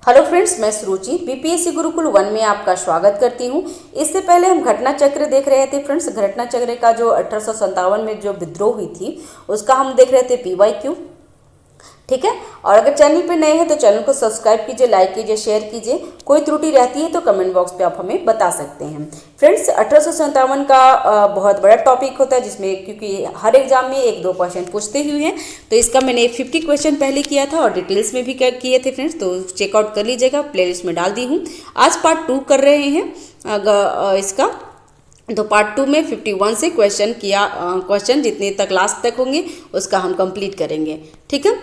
Hello friends, मैं सुरुचि BPSC Gurukul 1 में आपका स्वागत करती हूं। इससे पहले हम घटना चक्र देख रहे थे फ्रेंड्स। घटना चक्र का जो 1857 में जो विद्रोह हुई थी उसका हम देख रहे थे पीवाईक्यू। ठीक है, और अगर चैनल पे नए हैं तो चैनल को सब्सक्राइब कीजिए, लाइक कीजिए, शेयर कीजिए। कोई त्रुटि रहती है तो कमेंट बॉक्स पे आप हमें बता सकते हैं। फ्रेंड्स, 1857 का बहुत बड़ा टॉपिक होता है जिसमें क्योंकि हर एग्जाम में 1-2 क्वेश्चन पूछते हुए हैं, तो इसका मैंने 50 क्वेश्चन पहले किया था और डिटेल्स में भी किए थे फ्रेंड्स, तो चेकआउट कर लीजिएगा, प्लेलिस्ट में डाल दी हूँ। आज पार्ट 2 कर रहे हैं इसका। तो पार्ट 2 में 51 से क्वेश्चन जितने तक लास्ट तक होंगे उसका हम कंप्लीट करेंगे। ठीक है,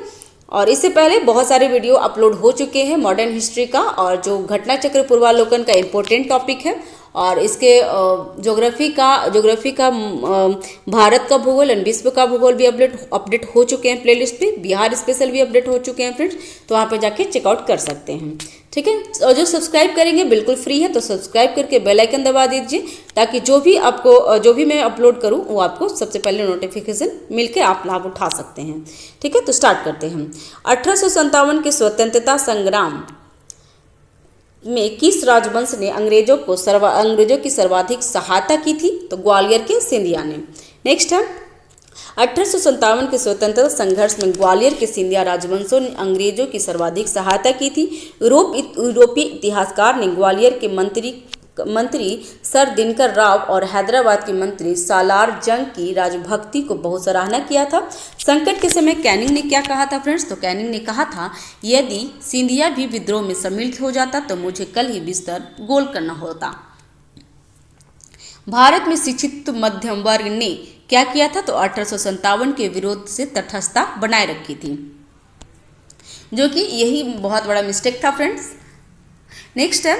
और इससे पहले बहुत सारे वीडियो अपलोड हो चुके हैं मॉडर्न हिस्ट्री का, और जो घटना चक्र पूर्वावलोकन का इम्पोर्टेंट टॉपिक है, और इसके ज्योग्राफी का भारत का भूगोल एंड विश्व का भूगोल भी अपडेट हो चुके हैं प्लेलिस्ट पे। बिहार स्पेशल भी अपडेट हो चुके हैं फ्रेंड्स, तो वहाँ पे जाके चेकआउट कर सकते हैं। ठीक है, और जो सब्सक्राइब करेंगे बिल्कुल फ्री है, तो सब्सक्राइब करके बेल आइकन दबा दीजिए ताकि जो भी मैं अपलोड करूँ वो आपको सबसे पहले नोटिफिकेशन मिलकर आप लाभ उठा सकते हैं। ठीक है, तो स्टार्ट करते हैं। 1857 के स्वतंत्रता संग्राम में किस राजवंश ने अंग्रेजों की सर्वाधिक सहायता की थी? तो ग्वालियर के सिंधिया ने। नेक्स्ट है, 1857 के स्वतंत्रता संघर्ष में ग्वालियर के सिंधिया राजवंशों ने अंग्रेजों की सर्वाधिक सहायता की थी। यूरोपीय इतिहासकार ने ग्वालियर के मंत्री सर दिनकर राव और हैदराबाद के मंत्री सालार जंग की राजभक्ति को बहुत सराहना किया था। संकट के समय कैनिंग ने क्या कहा था फ्रेंड्स? तो कैनिंग ने कहा था, यदि सिंधिया भी विद्रोह में सम्मिलित हो जाता तो मुझे कल ही बिस्तर गोल करना होता। भारत में शिक्षित मध्यम वर्ग ने क्या किया था? तो 1857 के विरोध से तटस्थता बनाए रखी थी, जो कि यही बहुत बड़ा मिस्टेक था फ्रेंड्स। नेक्स्ट है,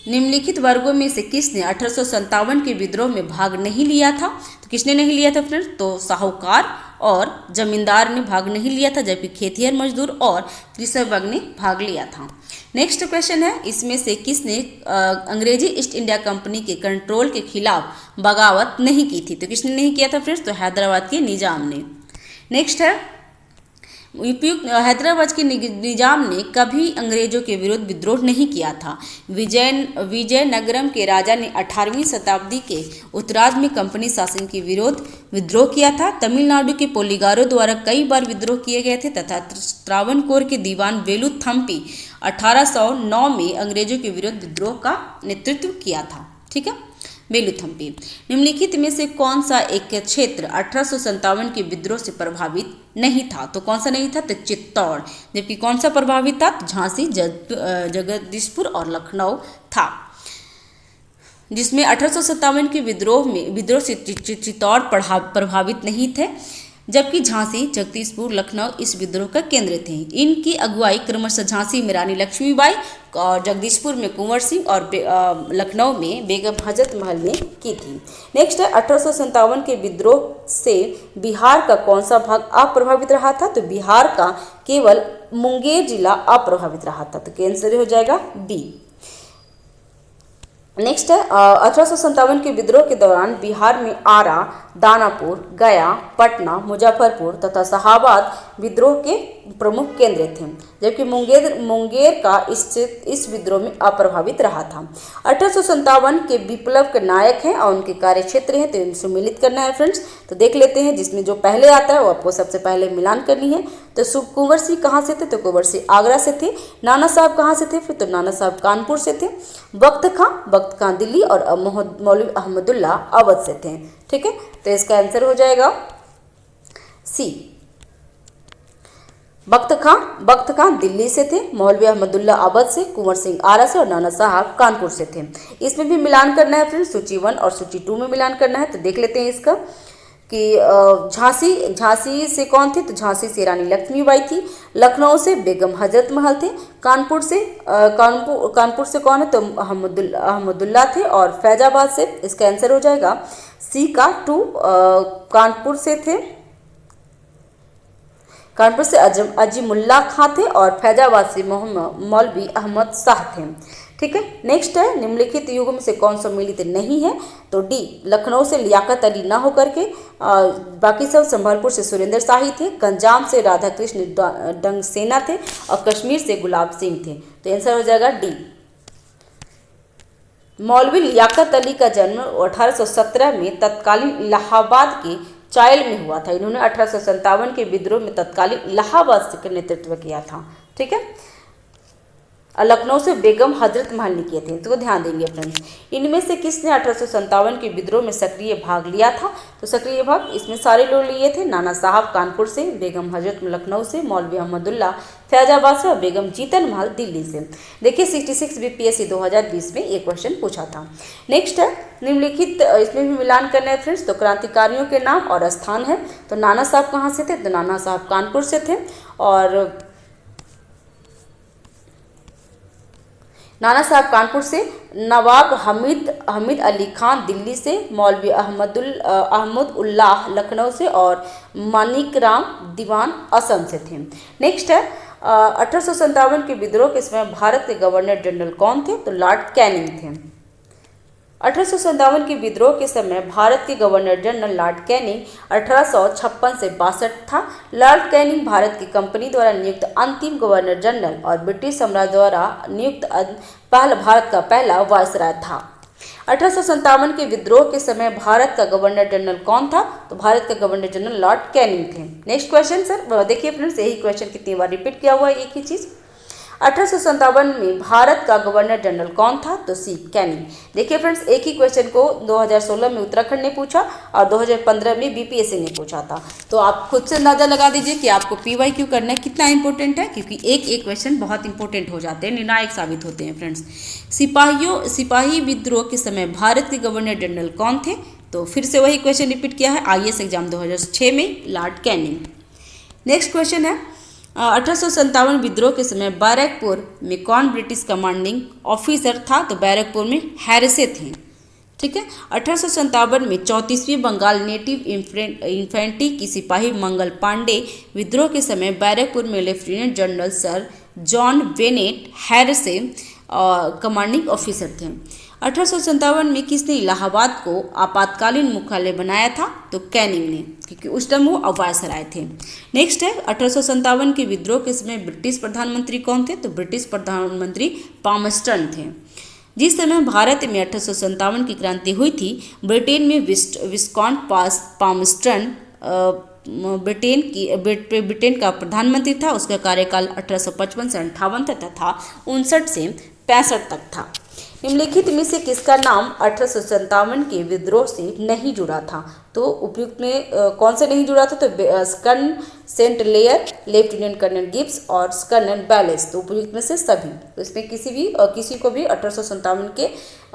निम्नलिखित वर्गों में से किसने 1857 के विद्रोह में भाग नहीं लिया था? तो किसने नहीं लिया था फ्रेंड्स? तो साहूकार और जमींदार ने भाग नहीं लिया था, जबकि खेतिहर मजदूर और कृषक वर्ग ने भाग लिया था। नेक्स्ट क्वेश्चन है, इसमें से किसने अंग्रेजी ईस्ट इंडिया कंपनी के कंट्रोल के खिलाफ बगावत नहीं की थी? तो किसने नहीं किया था फ्रेंड्स? तो हैदराबाद के निजाम ने। नेक्स्ट है, हैदराबाद के निजाम ने कभी अंग्रेजों के विरुद्ध विद्रोह नहीं किया था। विजयनगरम के राजा ने 18वीं शताब्दी के उत्तरार्ध में कंपनी शासन के विरोध विद्रोह किया था। तमिलनाडु के पोलिगारों द्वारा कई बार विद्रोह किए गए थे तथा त्रावणकोर के दीवान वेलुथम्पी 1809 में अंग्रेजों के विरुद्ध विद्रोह का नेतृत्व किया था। ठीक है, वेलुथम्पी। निम्नलिखित में से कौन सा एक क्षेत्र 1857 के विद्रोह से प्रभावित नहीं था? तो कौन सा नहीं था? तो चित्तौड़। जबकि कौन सा प्रभावित था? झांसी, जगदीशपुर और लखनऊ था, जिसमें 1857 के विद्रोह से चित्तौड़ प्रभावित नहीं थे, जबकि झांसी, जगदीशपुर, लखनऊ इस विद्रोह का केंद्र थे। इनकी अगुवाई क्रमशः झांसी में रानी लक्ष्मीबाई और जगदीशपुर में कुंवर सिंह और लखनऊ में बेगम हजरत महल ने की थी। नेक्स्ट है, 1857 के विद्रोह से बिहार का कौन सा भाग अप्रभावित रहा था? तो बिहार का केवल मुंगेर जिला अप्रभावित रहा था, तो आंसर हो जाएगा बी। नेक्स्ट है, 1857 के विद्रोह के दौरान बिहार में आरा, दानापुर, गया, पटना, मुजफ्फरपुर तथा शाहाबाद विद्रोह के प्रमुख केंद्र थे, जबकि मुंगेर का इस विद्रोह में अप्रभावित रहा था। 1857 के विप्लव के नायक हैं और उनके कार्य क्षेत्र हैं, तो इनको सम्मिलित करना है फ्रेंड्स। तो देख लेते हैं, जिसमें जो पहले आता है वो आपको सबसे पहले मिलान करनी है। तो कुंवर सिंह कहाँ से थे? तो कुंवर सिंह आगरा से थे। नाना साहब कहाँ से थे? फिर तो नाना साहब कानपुर से थे। वक्त खां दिल्ली और मौलवी अहमदुल्ला अवध से थे। ठीक है, तो इसका आंसर हो जाएगा सी। वक्त खां दिल्ली से थे, मौलवी अहमदुल्ला अवध से, कुंवर सिंह आरा से और नाना साहब कानपुर से थे। इसमें भी मिलान करना है फ्रेंड्स, सूची 1 और सूची 2 में मिलान करना है। तो देख लेते हैं इसका कि झांसी से कौन थे? तो झांसी से रानी लक्ष्मीबाई थी। लखनऊ से बेगम हजरत महल थे। कानपुर से कौन है? तो अहमदुल्ला थे। और फैजाबाद से इसका आंसर हो जाएगा सी का 2। कानपुर से अजीमुल्ला खां थे और फैजाबाद से मौलवी अहमद शाह थे। ठीक है। नेक्स्ट है, निम्नलिखित युगों में से कौन सम्मिलित नहीं है? तो डी, लखनऊ से लियाकत अली ना होकर के बाकी सब संभलपुर से सुरेंद्र शाही थे, गंजाम से राधा कृष्ण डंगसेना थे और कश्मीर से गुलाब सिंह थे। तो आंसर हो जाएगा डी। मौलवी लियाकत अली का जन्म 1817 में तत्कालीन इलाहाबाद के चायल में हुआ था। इन्होंने 1857 के विद्रोह में तत्कालीन इलाहाबाद का नेतृत्व किया था। ठीक है। लखनऊ से बेगम हजरत महल ने किए थे, तो ध्यान देंगे फ्रेंड्स। इनमें से किसने 1857 के विद्रोह में सक्रिय भाग लिया था? तो सक्रिय भाग इसमें सारे लोग लिए थे। नाना साहब कानपुर से, बेगम हजरत लखनऊ से, मौलवी अहमदुल्ला फैजाबाद से और बेगम जीतन महल दिल्ली से। देखिए 66 बीपीएससी 2020 में ये क्वेश्चन पूछा था। नेक्स्ट है, निम्नलिखित इसमें भी मिलान करना है फ्रेंड्स। तो क्रांतिकारियों के नाम और स्थान है। तो नाना साहब कहाँ से थे? तो नाना साहब कानपुर से थे। और नाना साहब कानपुर से, नवाब हमीद अली खान दिल्ली से, मौलवी अहमद उल्लाह लखनऊ से और मानिक राम दीवान असम से थे। नेक्स्ट है, 1857 के विद्रोह के समय भारत के गवर्नर जनरल कौन थे? तो लॉर्ड कैनिंग थे। 1857 के विद्रोह के समय भारत के गवर्नर जनरल लॉर्ड कैनिंग 1856 से 62 था। लॉर्ड कैनिंग भारत की कंपनी द्वारा नियुक्त अंतिम गवर्नर जनरल और ब्रिटिश साम्राज्य द्वारा नियुक्त भारत का पहला वायसराय था। 1857 के विद्रोह के समय भारत का गवर्नर जनरल कौन था? तो भारत का गवर्नर जनरल लॉर्ड कैनिंग थे। नेक्स्ट क्वेश्चन सर, देखिए फ्रेंड्स, यही क्वेश्चन कितनी बार रिपीट किया हुआ है एक ही चीज। 1857 में भारत का गवर्नर जनरल कौन था? तो सी, कैनिंग। देखिए फ्रेंड्स, एक ही क्वेश्चन को 2016 में उत्तराखंड ने पूछा और 2015 में बीपीएससी ने पूछा था। तो आप खुद से अंदाजा लगा दीजिए कि आपको पीवाईक्यू करना है कितना इंपॉर्टेंट है, क्योंकि एक एक क्वेश्चन बहुत इंपॉर्टेंट हो जाते हैं, निर्णायक साबित होते हैं फ्रेंड्स। सिपाही विद्रोह के समय भारत के गवर्नर जनरल कौन थे? तो फिर से वही क्वेश्चन रिपीट किया है आईएएस एग्जाम 2006 में, लॉर्ड कैनिंग। नेक्स्ट क्वेश्चन है, 1857 विद्रोह के समय बैरकपुर में कौन ब्रिटिश कमांडिंग ऑफिसर था? तो बैरकपुर में हैरिसे थे। ठीक है। 1857 में 34वीं बंगाल नेटिव इन्फेंट्री की सिपाही मंगल पांडे विद्रोह के समय बैरकपुर में lieutenant general sir John Bennet Hearsey commanding officer थे। 1857 में किसने इलाहाबाद को आपातकालीन मुख्यालय बनाया था? तो कैनिंग ने, क्योंकि उस टाइम वो वायसराय थे। नेक्स्ट है, 1857 के विद्रोह के समय ब्रिटिश प्रधानमंत्री कौन थे? तो ब्रिटिश प्रधानमंत्री पामस्टन थे। जिस समय भारत में 1857 की क्रांति हुई थी, ब्रिटेन में विस्कॉन्ट पामस्टन ब्रिटेन का प्रधानमंत्री था। उसका कार्यकाल 1855 से 58 तथा 59 से 65 तक था। निम्नलिखित में से किसका नाम 1857 के विद्रोह से नहीं जुड़ा था? तो उपयुक्त में कौन से नहीं जुड़ा था? तो colonel Sinclair, lieutenant colonel Gibbs और कर्नल बैलेस। तो उपयुक्त में से सभी। तो इसमें किसी को भी 1857 के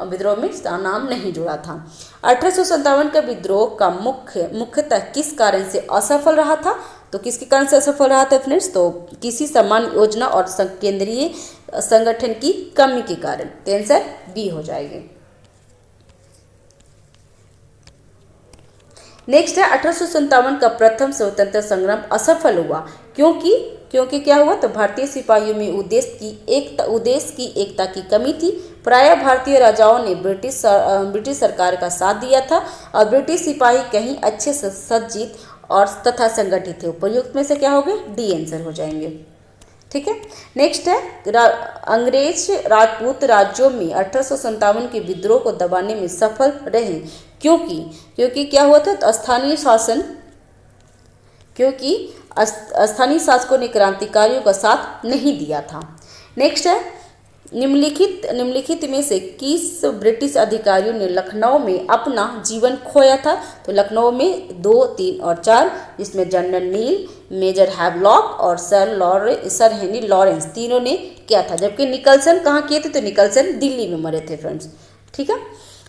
विद्रोह में नाम नहीं जुड़ा था। 1857 का विद्रोह का मुख्यतः किस कारण से असफल रहा था? तो किसके कारण से असफल रहा था फ्रेंड्स? तो किसी समान योजना और केंद्रीय संगठन की कमी के कारण। तो आंसर बी हो जाएगी। नेक्स्ट है, 1857 का प्रथम स्वतंत्रता संग्राम असफल हुआ क्योंकि क्या हुआ? तो भारतीय सिपाहियों में उद्देश्य की एकता की कमी थी। प्रायः भारतीय राजाओं ने ब्रिटिश सरकार का साथ दिया था और ब्रिटिश सिपाही कहीं अच्छे सज्जित और तथा संगठित थे। उपयुक्त में से क्या हो गए? डी आंसर हो जाएंगे। ठीक है। नेक्स्ट है, अंग्रेज राजपूत राज्यों में 1857 के विद्रोह को दबाने में सफल रहे क्योंकि क्या हुआ था? तो स्थानीय शासकों ने क्रांतिकारियों का साथ नहीं दिया था। नेक्स्ट है, निम्नलिखित में से किस ब्रिटिश अधिकारियों ने लखनऊ में अपना जीवन खोया था? तो लखनऊ में 2, 3 और 4, जिसमें जनरल नील, मेजर हैवलॉक और सर हेनरी लॉरेंस तीनों ने किया था। जबकि निकलसन कहाँ किए थे? तो निकलसन दिल्ली में मरे थे फ्रेंड्स। ठीक है।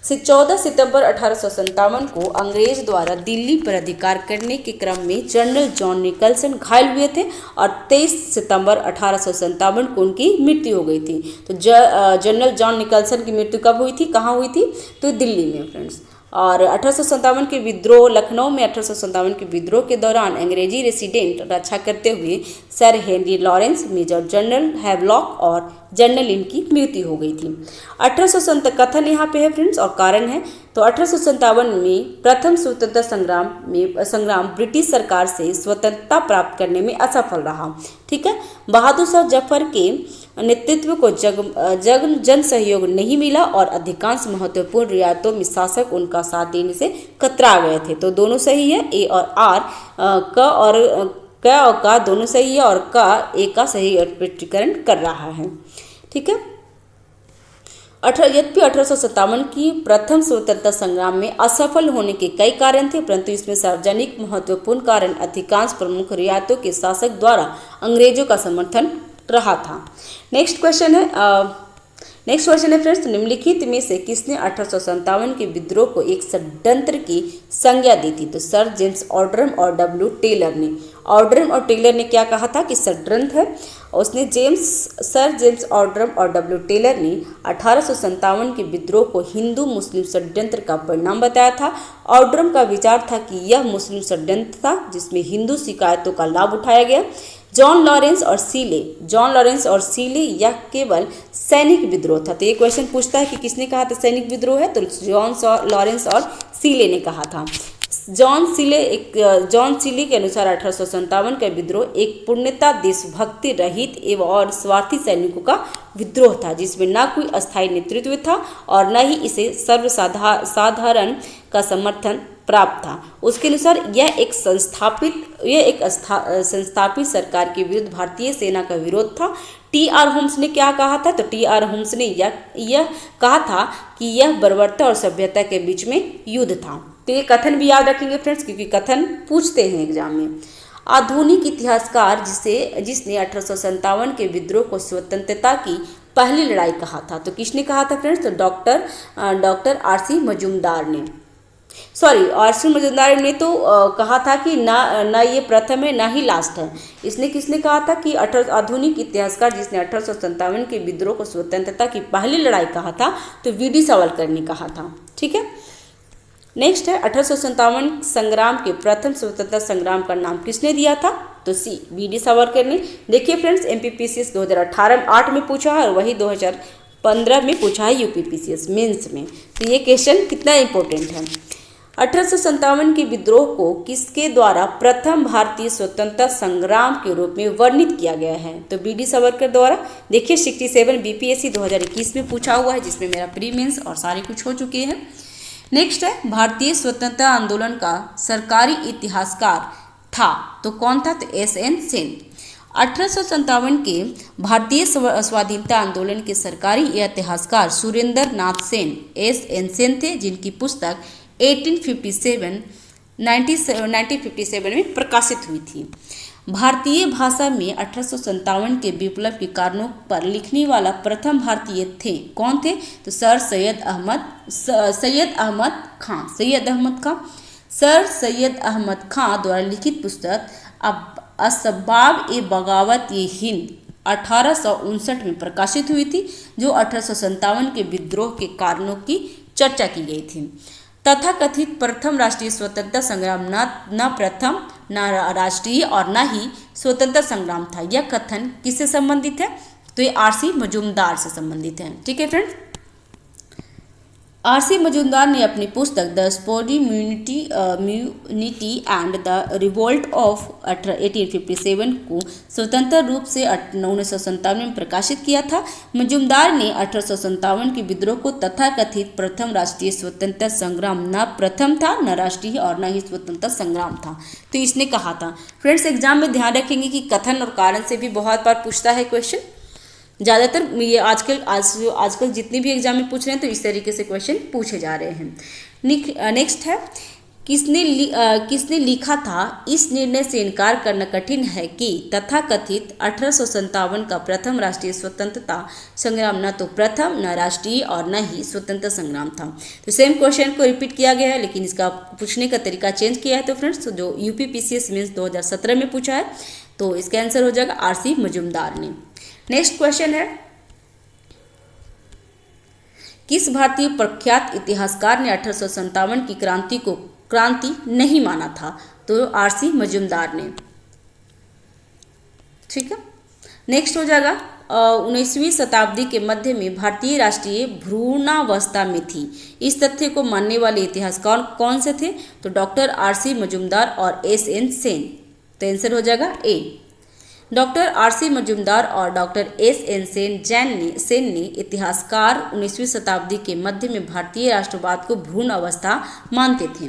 14 सितंबर 1857 को अंग्रेज द्वारा दिल्ली पर अधिकार करने के क्रम में जनरल जॉन निकलसन घायल हुए थे और 23 सितंबर 1857 को उनकी मृत्यु हो गई थी। तो जनरल जॉन निकलसन की मृत्यु कब हुई थी, कहाँ हुई थी? तो दिल्ली में फ्रेंड्स। और 1857 के विद्रोह, लखनऊ में 1857 के विद्रोह के दौरान अंग्रेजी रेसिडेंट रक्षा करते हुए sir Henry Lawrence, major general Havelock और जनरल लिन की मृत्यु हो गई थी। 1857 कथन यहाँ पे है फ्रेंड्स और कारण है। तो 1857 में प्रथम स्वतंत्रता संग्राम ब्रिटिश सरकार से स्वतंत्रता प्राप्त करने में असफल रहा। ठीक है, बहादुर शाह जफर के नेतृत्व को जन सहयोग नहीं मिला और अधिकांश महत्वपूर्ण रियायतों में शासक उनका साथ देने से कतरा गए थे। तो दोनों सही है, ए और आर, क और का दोनों सही है और का ए का सही स्पष्टीकरण कर रहा है। ठीक है, यद्यपि 1857 की प्रथम स्वतंत्रता संग्राम में असफल होने के कई कारण थे, परंतु इसमें सार्वजनिक महत्वपूर्ण कारण अधिकांश प्रमुख रियायतों के शासक द्वारा अंग्रेजों का समर्थन रहा था। नेक्स्ट क्वेश्चन है फ्रेंड्स, निम्नलिखित में से किसने 1857 के विद्रोह को एक षड्यंत्र की संज्ञा दी थी? तो सर जेम्स ऑर्डरम और डब्ल्यू टेलर ने। ऑर्डरम और टेलर ने क्या कहा था कि षड्यंत्र है। उसने सर जेम्स ऑर्डरम और डब्ल्यू टेलर ने 1857 के विद्रोह को हिंदू मुस्लिम षड्यंत्र का परिणाम बताया था। ऑर्डरम का विचार था कि यह मुस्लिम षड्यंत्र था जिसमें हिंदू शिकायतों का लाभ उठाया गया। जॉन लॉरेंस और सीले यह केवल सैनिक विद्रोह था। तो ये क्वेश्चन पूछता है कि किसने कहा था सैनिक विद्रोह है? तो जॉन लॉरेंस और सीले ने कहा था। जॉन सीले के अनुसार 1857 का विद्रोह एक पूर्णतः देशभक्ति रहित एवं और स्वार्थी सैनिकों का विद्रोह था जिसमें न कोई अस्थायी नेतृत्व था और न ही इसे सर्वसाधारण का समर्थन प्राप्त था। उसके अनुसार यह एक संस्थापित सरकार के विरुद्ध भारतीय सेना का विरोध था। टी आर होम्स ने क्या कहा था? तो टी आर होम्स ने यह कहा था कि यह बर्बरता और सभ्यता के बीच में युद्ध था। तो ये कथन भी याद रखेंगे फ्रेंड्स क्योंकि कथन पूछते हैं एग्जाम में। आधुनिक इतिहासकार जिसने 1857 के विद्रोह को स्वतंत्रता की पहली लड़ाई कहा था, तो किसने कहा था फ्रेंड्स? तो डॉक्टर आर.सी. मजूमदार ने। आर.सी. मजूमदार ने तो कहा था कि ना ये प्रथम है ना ही लास्ट है। इसने किसने कहा था कि आधुनिक इतिहासकार जिसने 1857 के विद्रोह को स्वतंत्रता की पहली लड़ाई कहा था, तो वी.डी. सावरकर ने कहा था। ठीक है, नेक्स्ट है 1857 संग्राम के प्रथम स्वतंत्रता संग्राम का नाम किसने दिया था? तो सी वी.डी. सावरकर ने। देखिए फ्रेंड्स, एमपीपीसीएस 2018 में पूछा है और वही 2015 में पूछा है यूपीपीसीएस मेंस में। तो ये क्वेश्चन कितना इंपॉर्टेंट है। 1857 के विद्रोह को किसके द्वारा प्रथम भारतीय स्वतंत्रता संग्राम के रूप में वर्णित किया गया है? तो वी.डी. सावरकर द्वारा। देखिए 67 बीपीएससी 2021 में पूछा हुआ है जिसमें मेरा प्री मेंस और सारे कुछ हो चुके हैं। नेक्स्ट है भारतीय स्वतंत्रता आंदोलन का सरकारी इतिहासकार था, तो कौन था? तो एस.एन. सेन। 1857 के भारतीय स्वाधीनता आंदोलन के सरकारी इतिहासकार सुरेंद्र नाथ सेन एस.एन. सेन थे जिनकी पुस्तक 1957 में प्रकाशित हुई थी। भारतीय भाषा में 1857 के विप्लव के कारणों पर लिखने वाला प्रथम भारतीय थे, कौन थे? तो सर सैयद अहमद खां द्वारा लिखित पुस्तक असबाब ए बगावत ए हिंद 1859 में प्रकाशित हुई थी, जो 1857 के विद्रोह के कारणों की चर्चा की गई थी। तथा कथित प्रथम राष्ट्रीय स्वतंत्रता संग्राम न प्रथम न राष्ट्रीय और न ही स्वतंत्रता संग्राम था। यह कथन किससे संबंधित है? तो ये आर.सी. मजूमदार से संबंधित है। ठीक है फ्रेंड्स, आर.सी. मजूमदार ने अपनी पुस्तक the sepoy mutiny and the revolt of 1857 को स्वतंत्र रूप से 1957 में प्रकाशित किया था। मजूमदार ने 1857 के विद्रोह को तथाकथित प्रथम राष्ट्रीय स्वतंत्रता संग्राम न प्रथम था न राष्ट्रीय और न ही स्वतंत्रता संग्राम था, तो इसने कहा था। फ्रेंड्स, एग्जाम में ध्यान रखेंगे कि कथन और कारण से भी बहुत बार पूछता है क्वेश्चन। ज़्यादातर ये आजकल जितने भी एग्जाम में पूछ रहे हैं तो इस तरीके से क्वेश्चन पूछे जा रहे हैं। नेक्स्ट है किसने लिखा था इस निर्णय से इनकार करना कठिन है कि तथाकथित 1857 का प्रथम राष्ट्रीय स्वतंत्रता संग्राम न तो प्रथम न राष्ट्रीय और न ही स्वतंत्रता संग्राम था। तो सेम क्वेश्चन को रिपीट किया गया है लेकिन इसका पूछने का तरीका चेंज किया है। तो फ्रेंड्स, जो यूपीपीसीएस मेंस 2017 में पूछा है तो इसका आंसर हो जाएगा आर.सी. मजूमदार ने। नेक्स्ट क्वेश्चन है किस भारतीय प्रख्यात इतिहासकार ने 1857 की क्रांति को क्रांति नहीं माना था? तो आरसी मजूमदार ने। ठीक है, नेक्स्ट हो जाएगा 19वीं शताब्दी के मध्य में भारतीय राष्ट्रीय भ्रूणावस्था में थी। इस तथ्य को मानने वाले इतिहासकार कौन से थे? तो डॉक्टर आरसी मजूमदार और एस.एन. सेन। तो आंसर हो जाएगा ए। डॉक्टर आरसी मजूमदार और डॉक्टर एस.एन. सेन ने इतिहासकार 19वीं शताब्दी के मध्य में भारतीय राष्ट्रवाद को भ्रूण अवस्था मानते थे।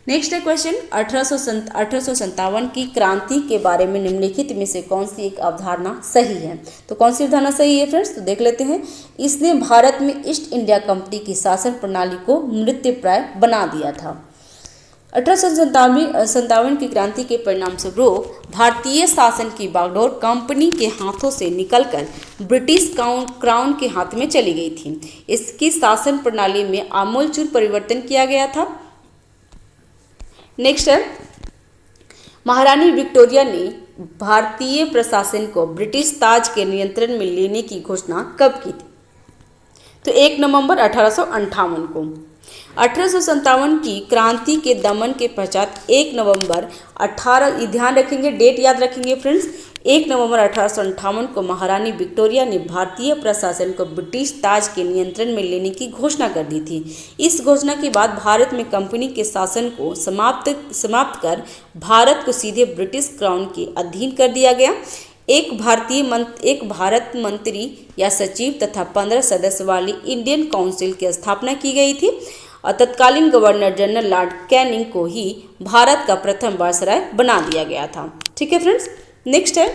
नेक्स्ट है क्वेश्चन 1857 की क्रांति के बारे में निम्नलिखित में से कौन सी एक अवधारणा सही है? तो कौन सी अवधारणा सही है फ्रेंड्स? तो देख लेते हैं। इसने भारत में ईस्ट इंडिया कंपनी की शासन प्रणाली को मृतप्राय बना दिया था। 1857 की क्रांति के परिणाम स्वरूप भारतीय शासन की बागडोर कंपनी के हाथों से निकलकर ब्रिटिश क्राउन के हाथ में चली गई थी। इसकी शासन प्रणाली में आमूलचूल परिवर्तन किया गया था। नेक्स्ट है, महारानी विक्टोरिया ने भारतीय प्रशासन को ब्रिटिश ताज के नियंत्रण में लेने की घोषणा कब की थी? तो 1 नवंबर 1858 को। 1857 की क्रांति के दमन के पश्चात 1 नवंबर 18 ध्यान रखेंगे, डेट याद रखेंगे फ्रेंड्स। 1 नवंबर 1858 को महारानी विक्टोरिया ने भारतीय प्रशासन को ब्रिटिश ताज के नियंत्रण में लेने की घोषणा कर दी थी। इस घोषणा के बाद भारत में कंपनी के शासन को समाप्त कर भारत को सीधे ब्रिटिश क्राउन के अधीन कर दिया गया। एक भारत मंत्री या सचिव तथा 15 सदस्य वाली इंडियन काउंसिल की स्थापना की गई थी और तत्कालीन गवर्नर जनरल लॉर्ड कैनिंग को ही भारत का प्रथम वायसराय बना दिया गया था। ठीक है फ्रेंड्स, नेक्स्ट है,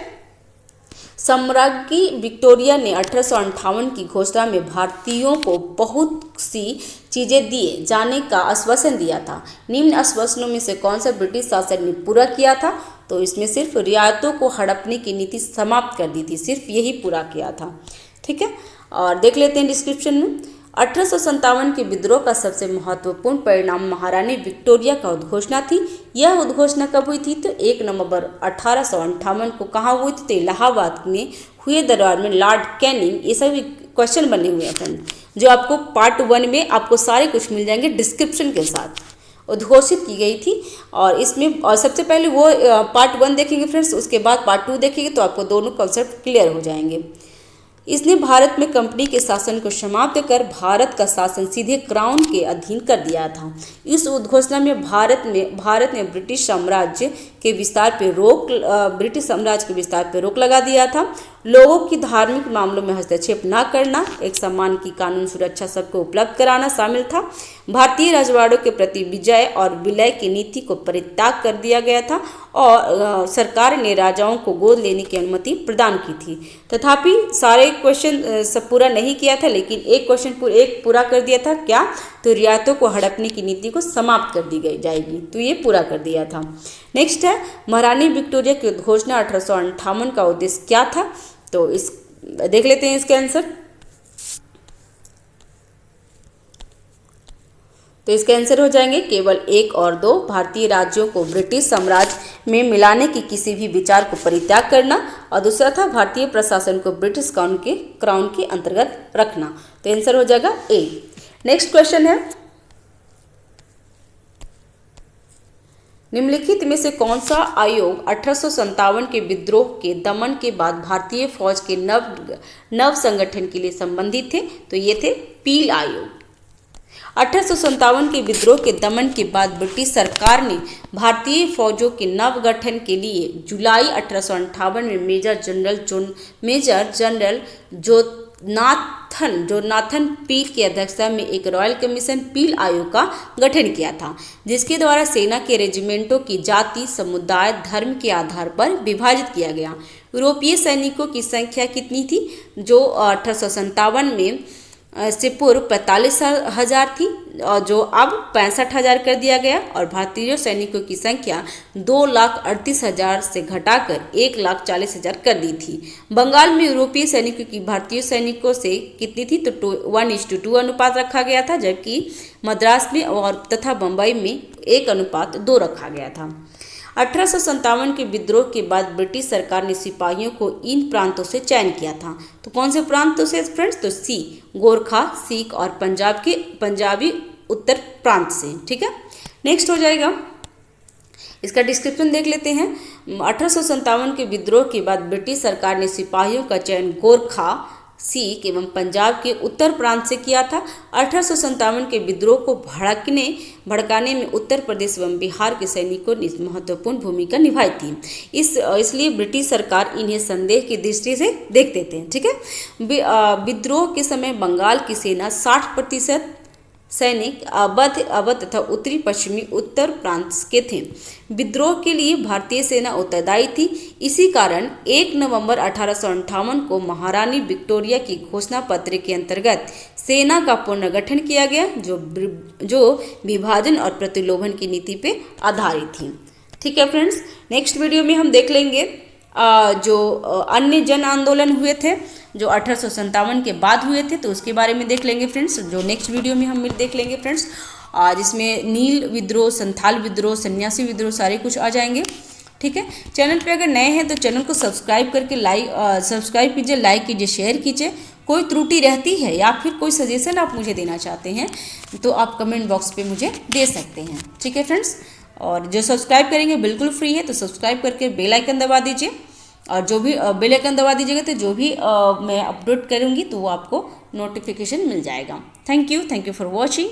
सम्राज्ञी विक्टोरिया ने 1858 की घोषणा में भारतीयों को बहुत सी चीज़ें दिए जाने का आश्वासन दिया था। निम्न आश्वासनों में से कौन सा ब्रिटिश शासन ने पूरा किया था? तो इसमें सिर्फ रियायतों को हड़पने की नीति समाप्त कर दी थी, सिर्फ यही पूरा किया था। ठीक है, और देख लेते हैं डिस्क्रिप्शन में। 1857 के विद्रोह का सबसे महत्वपूर्ण परिणाम महारानी विक्टोरिया का उद्घोषणा थी। यह उद्घोषणा कब हुई थी? तो 1 नवंबर 1858 को कहाँ हुई थी? तो इलाहाबाद में हुए दरबार में लॉर्ड कैनिंग। ये सभी क्वेश्चन बने हुए हैं फ्रेंड, जो आपको पार्ट 1 में आपको सारे कुछ मिल जाएंगे डिस्क्रिप्शन के साथ। उद्घोषित की गई थी और इसमें और सबसे पहले वो पार्ट 1 देखेंगे फ्रेंड्स, उसके बाद पार्ट 2 देखेंगे तो आपको दोनों कॉन्सेप्ट क्लियर हो जाएंगे। इसने भारत में कंपनी के शासन को समाप्त कर भारत का शासन सीधे क्राउन के अधीन कर दिया था। इस उद्घोषणा में भारत ने ब्रिटिश साम्राज्य के विस्तार पर रोक लगा दिया था। लोगों की धार्मिक मामलों में हस्तक्षेप न करना, एक सम्मान की कानून सुरक्षा सबको उपलब्ध कराना शामिल था। भारतीय राजवाड़ों के प्रति विजय और विलय की नीति को परित्याग कर दिया गया था और सरकार ने राजाओं को गोद लेने की अनुमति प्रदान की थी। तथापि सारे क्वेश्चन सब पूरा नहीं किया था, लेकिन एक क्वेश्चन पूरा कर दिया था। क्या? तो रियायतों को हड़पने की नीति को समाप्त कर दी जाएगी, तो ये पूरा कर दिया था। नेक्स्ट है, महारानी विक्टोरिया की उद्घोषणा 1858 का उद्देश्य क्या था? तो इस देख लेते हैं इसके आंसर। तो इसके आंसर हो जाएंगे केवल 1 और 2, भारतीय राज्यों को ब्रिटिश साम्राज्य में मिलाने की किसी भी विचार को परित्याग करना, और दूसरा था भारतीय प्रशासन को ब्रिटिश क्राउन के अंतर्गत रखना। तो आंसर हो जाएगा ए। नेक्स्ट क्वेश्चन है, निम्नलिखित में से कौन सा आयोग 1857 के विद्रोह के दमन के बाद भारतीय फौज के नव संगठन के लिए संबंधित थे? तो ये थे पील आयोग। 1857 के विद्रोह के दमन के बाद ब्रिटिश सरकार ने भारतीय फौजों के नव गठन के लिए जुलाई 1858 में मेजर जनरल जोनाथन पील की अध्यक्षता में एक रॉयल कमीशन पील आयोग का गठन किया था, जिसके द्वारा सेना के रेजिमेंटों की जाति, समुदाय, धर्म के आधार पर विभाजित किया गया। यूरोपीय सैनिकों की संख्या कितनी थी? जो 1857 में से पूर्व 45,000 थी और जो अब 65,000 कर दिया गया, और भारतीय सैनिकों की संख्या 2,38,000 से घटाकर 1,40,000 कर दी थी। बंगाल में यूरोपीय सैनिकों की भारतीय सैनिकों से कितनी थी? तो 1:2 अनुपात रखा गया था, जबकि मद्रास में और तथा बम्बई में 1:2 रखा गया था। 1857 के विद्रोह के बाद ब्रिटिश सरकार ने सिपाहियों को इन प्रांतों से चयन किया था। तो कौन से प्रांतों से फ्रेंड्स? तो सी गोरखा, सिख और पंजाबी उत्तर प्रांत से। ठीक है, नेक्स्ट हो जाएगा, इसका डिस्क्रिप्शन देख लेते हैं। 1857 के विद्रोह के बाद ब्रिटिश सरकार ने सिपाहियों का चयन गोरखा, सिख एवं पंजाब के उत्तर प्रांत से किया था। 1857 के विद्रोह को भड़काने में उत्तर प्रदेश एवं बिहार के सैनिकों ने महत्वपूर्ण भूमिका निभाई थी। इसलिए ब्रिटिश सरकार इन्हें संदेह की दृष्टि से देखते थे। ठीक है, विद्रोह के समय बंगाल की सेना 60% सैनिक अवध तथा उत्तरी पश्चिमी उत्तर प्रांत के थे। विद्रोह के लिए भारतीय सेना उत्तरदायी थी। इसी कारण 1 नवंबर 1858 को महारानी विक्टोरिया की घोषणा पत्र के अंतर्गत सेना का पुनर्गठन किया गया, जो विभाजन और प्रतिलोभन की नीति पे आधारित थी। ठीक है फ्रेंड्स, नेक्स्ट वीडियो में हम देख लेंगे जो अन्य जन आंदोलन हुए थे जो 1857 के बाद हुए थे, तो उसके बारे में देख लेंगे फ्रेंड्स, जो नेक्स्ट वीडियो में हम देख लेंगे फ्रेंड्स। जिसमें नील विद्रोह, संथाल विद्रोह, सन्यासी विद्रोह सारे कुछ आ जाएंगे। ठीक है, चैनल पे अगर नए हैं तो चैनल को सब्सक्राइब करके सब्सक्राइब कीजिए, लाइक कीजिए, शेयर कीजिए। कोई त्रुटि रहती है या फिर कोई सजेशन आप मुझे देना चाहते हैं तो आप कमेंट बॉक्स पे मुझे दे सकते हैं। ठीक है फ्रेंड्स, और जो सब्सक्राइब करेंगे बिल्कुल फ्री है, तो सब्सक्राइब करके बेल आइकन दबा दीजिए, और जो भी बेल आइकन दबा दीजिएगा तो जो भी मैं अपलोड करूँगी तो वो आपको नोटिफिकेशन मिल जाएगा। Thank you for watching.